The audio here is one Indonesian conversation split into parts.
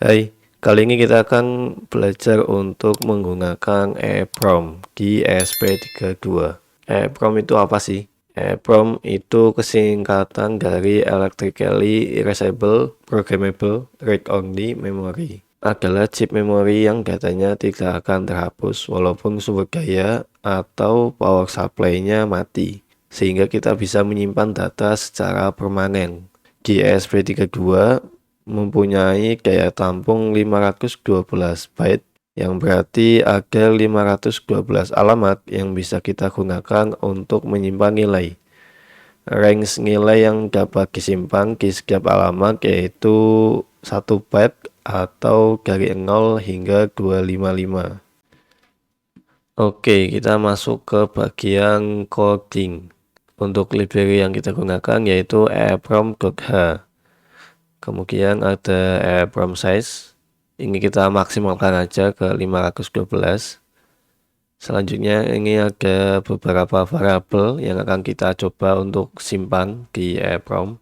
Hai, kali ini kita akan belajar untuk menggunakan EEPROM di ESP32. EEPROM itu apa sih? EEPROM itu kesingkatan dari Electrically Erasable Programmable Read-Only Memory. Adalah chip memori yang datanya tidak akan terhapus walaupun sumber daya atau power supply-nya mati, sehingga kita bisa menyimpan data secara permanen. Di ESP32 mempunyai daya tampung 512 byte, yang berarti ada 512 alamat yang bisa kita gunakan untuk menyimpan nilai. Range nilai yang dapat disimpan di setiap alamat yaitu 1 byte atau dari 0 hingga 255. Oke, kita masuk ke bagian coding. Untuk library yang kita gunakan yaitu eeprom.h. Kemudian ada EEPROM size. Ini kita maksimalkan aja ke 512. Selanjutnya ini ada beberapa variabel yang akan kita coba untuk simpan di EEPROM.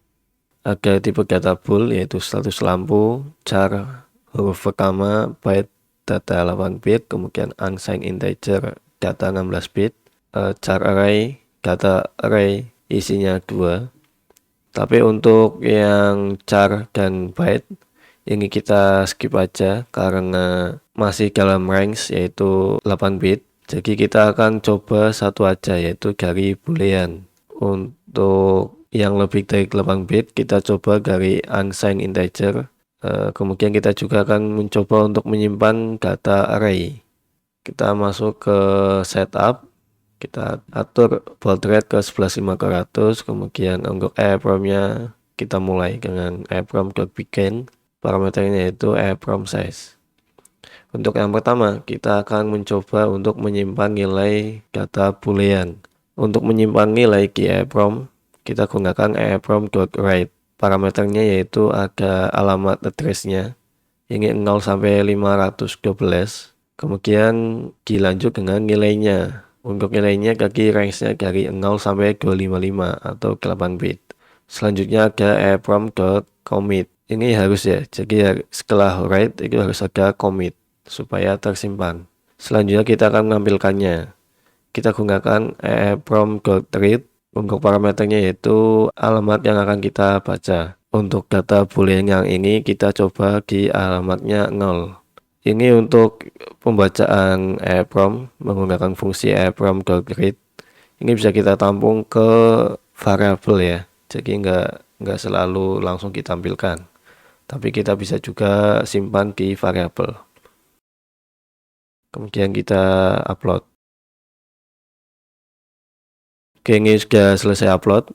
Ada tipe data bool yaitu status lampu, char, huruf pertama, byte, data 8 bit, kemudian unsigned integer, data 16 bit, char array, data array isinya 2. Tapi untuk yang char dan byte ini kita skip aja karena masih dalam range yaitu 8 bit. Jadi kita akan coba satu aja yaitu dari boolean. Untuk yang lebih dari 8 bit kita coba dari unsigned integer. Kemudian kita juga akan mencoba untuk menyimpan data array. Kita masuk ke setup. Kita atur baud rate ke 11500, kemudian untuk EEPROM-nya kita mulai dengan eeprom.begin, parameternya yaitu EEPROM size. Untuk yang pertama, kita akan mencoba untuk menyimpan nilai data boolean. Untuk menyimpan nilai di EEPROM, kita gunakan eeprom.write. Parameternya yaitu ada alamat address-nya, ini 0 sampai 512. Kemudian dilanjut dengan nilainya. Untuk nilainya kaki range-nya dari 0 sampai 255 atau 8 bit. Selanjutnya ada eeprom.commit. Ini harus ya, jadi setelah write itu harus ada commit supaya tersimpan. Selanjutnya kita akan menampilkannya. Kita gunakan eeprom.read. Untuk parameternya yaitu alamat yang akan kita baca. Untuk data boolean yang ini kita coba di alamatnya 0. Ini untuk pembacaan EEPROM menggunakan fungsi eeprom.read. Ini bisa kita tampung ke variabel ya. Jadi nggak selalu langsung ditampilkan. Tapi kita bisa juga simpan di variabel. Kemudian kita upload. Oke, ini sudah selesai upload.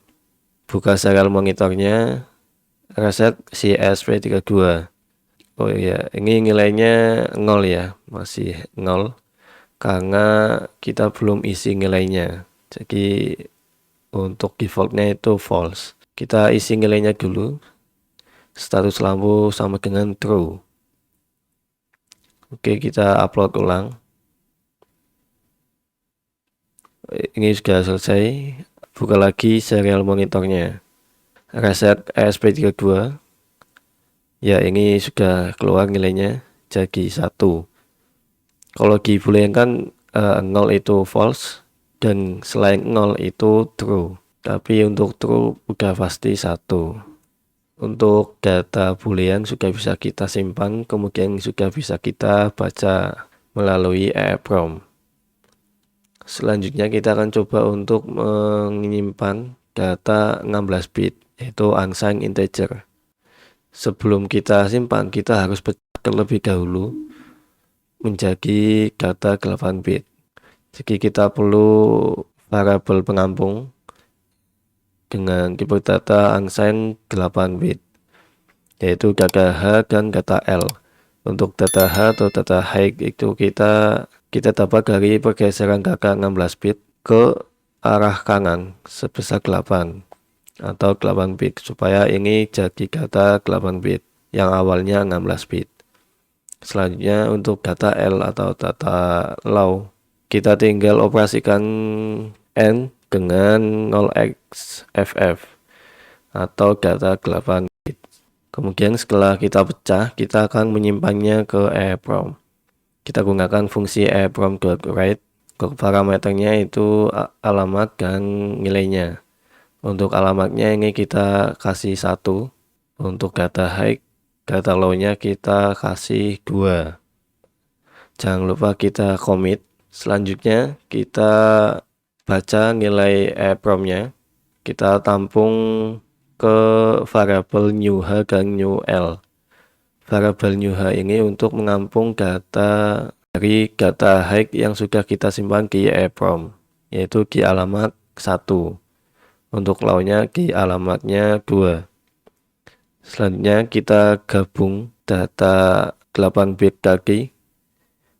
Buka serial monitornya. Reset si ESP32. Oh iya, ini nilainya 0 ya, masih 0 karena kita belum isi nilainya. Jadi untuk defaultnya itu false. Kita isi nilainya dulu. Status lampu sama dengan true. Oke, kita upload ulang. Ini sudah selesai. Buka lagi serial monitornya. Reset ESP32. Ya, ini sudah keluar nilainya jadi 1. Kalau di boolean kan 0 itu false dan selain 0 itu true. Tapi untuk true udah pasti 1. Untuk data boolean sudah bisa kita simpan, kemudian sudah bisa kita baca melalui EEPROM. Selanjutnya kita akan coba untuk menyimpan data 16 bit yaitu unsigned integer. Sebelum kita simpan, kita harus pecah terlebih dahulu menjadi data 8 bit. Jadi kita perlu variabel pengampung dengan tipe data unsigned 8 bit, yaitu data H dan data L. Untuk data H atau data high itu kita dapat dari pergeseran data 16 bit ke arah kanan sebesar 8 atau 8 bit supaya ini jadi data 8 bit yang awalnya 16 bit. Selanjutnya untuk data L atau data low, kita tinggal operasikan N dengan 0xFF atau data 8 bit. Kemudian setelah kita pecah, kita akan menyimpannya ke EEPROM. Kita gunakan fungsi EEPROM.write. Parameternya itu alamat dan nilainya. Untuk alamatnya ini kita kasih 1. Untuk data high, data low-nya kita kasih 2. Jangan lupa kita commit. Selanjutnya kita baca nilai EEPROM-nya. Kita tampung ke variabel newH dan newL. Variabel newH ini untuk menampung data dari data high yang sudah kita simpan di EEPROM, yaitu di alamat 1. Untuk low-nya di alamatnya 2. Selanjutnya kita gabung data 8 bit tadi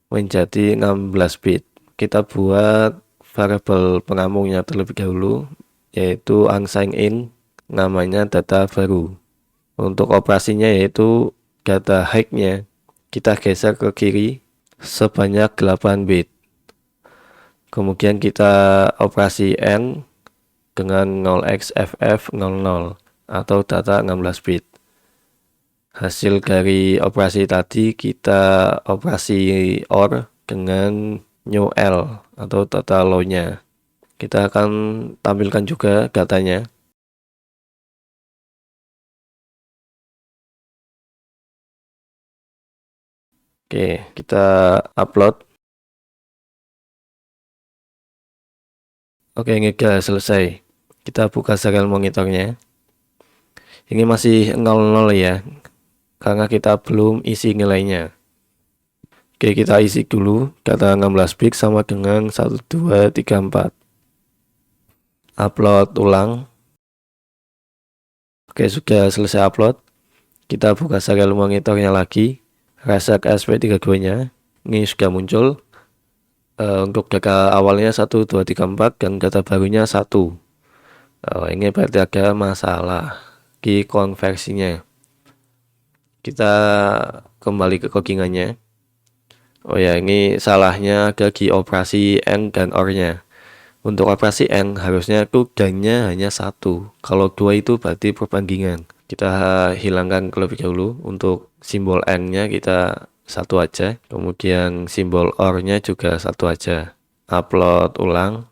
menjadi 16 bit. Kita buat variabel penampungnya terlebih dahulu, yaitu unsigned in, namanya data baru. Untuk operasinya yaitu data high-nya kita geser ke kiri sebanyak 8 bit. Kemudian kita operasi AND dengan 0xFF00 atau data 16 bit. Hasil dari operasi tadi kita operasi OR dengan newL atau data low-nya. Kita akan tampilkan juga datanya. Oke, kita upload. Oke, ini sudah selesai. Kita buka serial monitornya. Ini masih 00 ya, karena kita belum isi nilainya. Oke, kita isi dulu. Data 16 bit sama dengan 1234. Upload ulang. Oke, sudah selesai upload. Kita buka serial monitornya lagi. Reset SP32-nya. Ini sudah muncul. Untuk data awalnya 1234 dan data barunya 1. Ini berarti ada masalah di konversinya. Kita kembali ke codingannya. Oh ya, ini salahnya ada di operasi AND dan OR-nya. Untuk operasi AND harusnya itu dan-nya hanya 1. Kalau 2 itu berarti perbandingan. Kita hilangkan terlebih dahulu. Untuk simbol AND-nya kita 1 aja. Kemudian simbol OR-nya juga 1 aja. Upload ulang.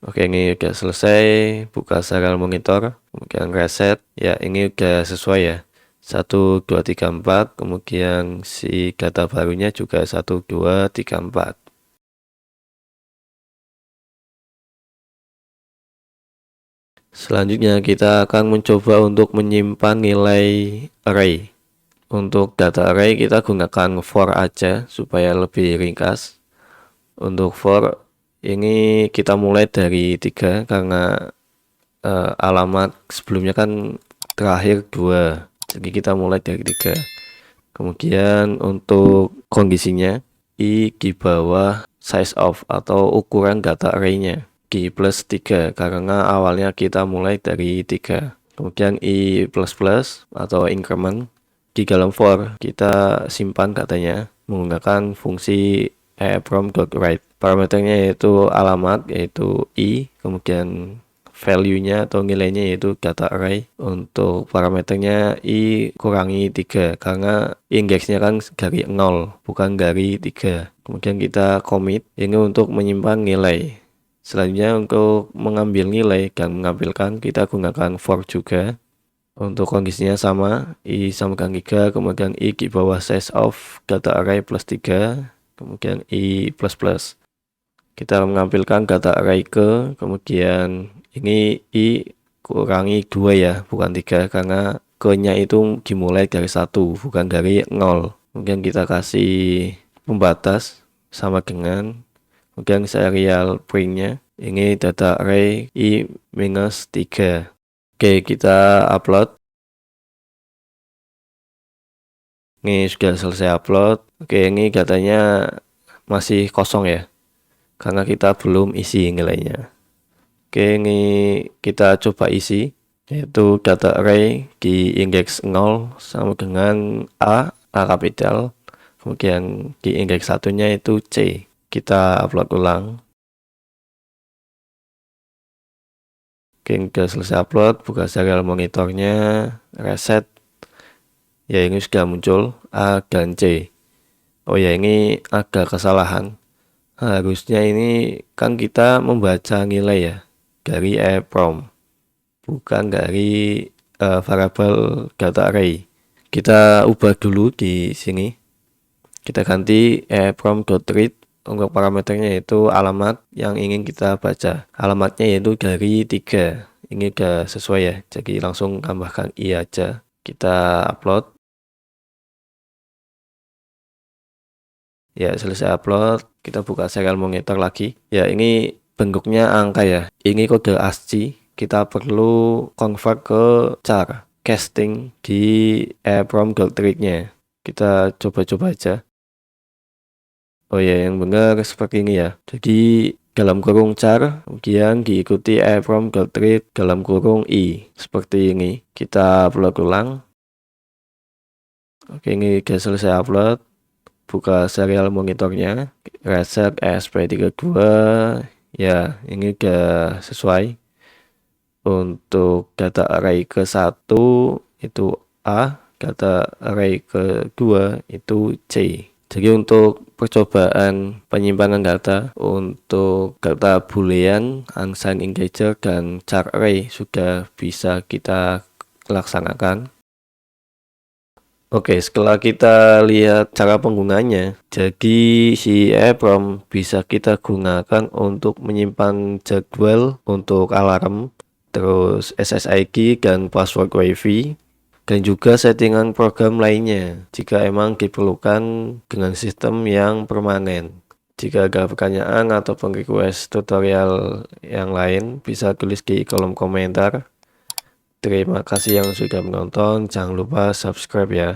Oke, ini udah selesai. Buka serial monitor. Kemudian reset. Ya, ini udah sesuai ya. 1234, kemudian si data barunya juga 1234. Selanjutnya kita akan mencoba untuk menyimpan nilai array. Untuk data array kita gunakan for aja supaya lebih ringkas. Untuk for ini kita mulai dari 3 karena alamat sebelumnya kan terakhir 2. Jadi kita mulai dari 3. Kemudian untuk kondisinya i di bawah size of atau ukuran data array-nya di plus 3 karena awalnya kita mulai dari 3. Kemudian i plus plus atau increment. Di dalam for kita simpan datanya menggunakan fungsi EEPROM.write. Parameternya yaitu alamat yaitu i, kemudian value-nya atau nilainya yaitu data array. Untuk parameternya i kurangi 3 karena indeksnya kan dari 0 bukan dari 3. Kemudian kita commit ini untuk menyimpan nilai. Selanjutnya untuk mengambil nilai dan mengambilkan kita gunakan for juga. Untuk kondisinya sama, i sama dengan 3, kemudian i di bawah size of data array plus 3, kemudian i plus plus. Kita mengambilkan data array ke, kemudian ini i kurangi 2 ya, bukan 3, karena ke-nya itu dimulai dari 1, bukan dari 0. Kemudian kita kasih pembatas sama dengan, kemudian serial print-nya, ini data array i minus 3. Oke, kita upload. Ini sudah selesai upload. Oke, ini datanya masih kosong ya, karena kita belum isi nilainya. Oke, ini kita coba isi, yaitu data array di indeks 0 sama dengan A kapital, kemudian di indeks satunya itu C. Kita upload ulang. Oke, sudah selesai upload, buka serial monitornya, reset. Ya, ini sudah muncul A dan C. Oh ya, ini agak kesalahan. Harusnya ini kan kita membaca nilai ya dari EEPROM, bukan dari variabel data array. Kita ubah dulu di sini. Kita ganti EEPROM.read untuk parameternya yaitu alamat yang ingin kita baca. Alamatnya yaitu dari 3. Ini udah sesuai ya, jadi langsung tambahkan i aja. Kita upload. Ya, selesai upload, kita buka serial monitor lagi. Ya, ini bentuknya angka ya. Ini kode ASCII, kita perlu convert ke char casting di EEPROM.read-nya. Kita coba-coba aja. Oh ya, yang benar seperti ini ya. Jadi dalam kurung char, kemudian diikuti EEPROM.read dalam kurung i. Seperti ini. Kita upload ulang. Oke, ini sudah selesai upload. Buka serial monitornya, reset ESP32. Ya, ini udah sesuai. Untuk data array ke-1 itu A, data array ke-2 itu C. Jadi untuk percobaan penyimpanan data untuk data boolean, unsigned integer, dan char array sudah bisa kita laksanakan. Oke, setelah kita lihat cara penggunanya, jadi si EEPROM bisa kita gunakan untuk menyimpan jadwal untuk alarm, terus SSID dan password WiFi, dan juga settingan program lainnya jika emang diperlukan dengan sistem yang permanen. Jika ada pertanyaan ataupun request tutorial yang lain, bisa tulis di kolom komentar. Terima kasih yang sudah menonton, jangan lupa subscribe ya.